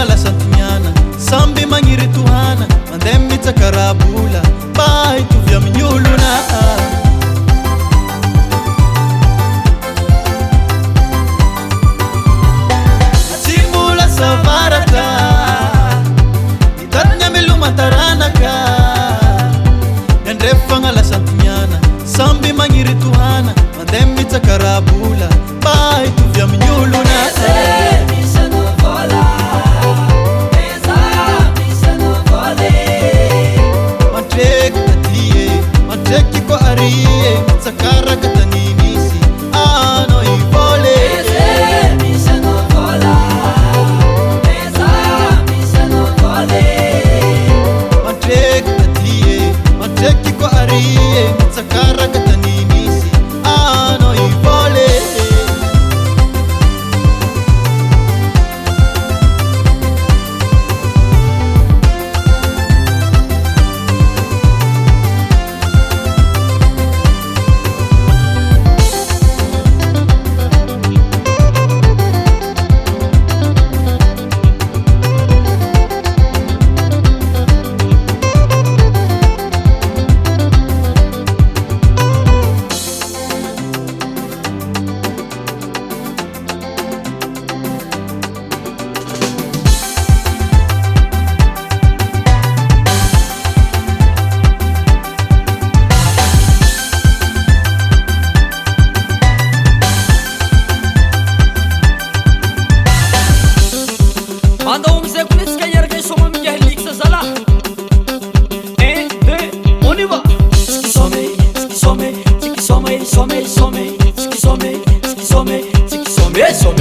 lasantimiana samby magniry tohana mandeha mitsakarabola mba hitovy amin'ny olona tsy mbola savaraka hitariny amilomantaranaka niandrefagna lasantimiana samby magniry tohana mandeha mitsakarabola mba hitovy amin'ny olona sakaraka tany misy anao ivôle mandreky tatie mandreky ko arie sakaraka tany misy anao ivôle Andao amizay koa netsika iaraka isoma mika heliksa zala 1, 2, on y va skisome, skisome, skisome, some, some, skisome, skisome, skisome, some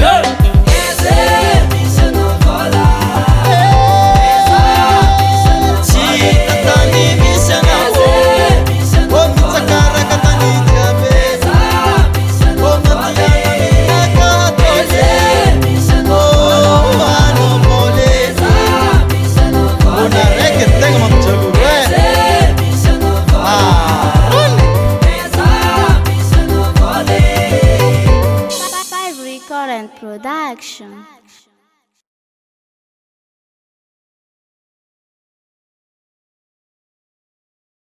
Current production.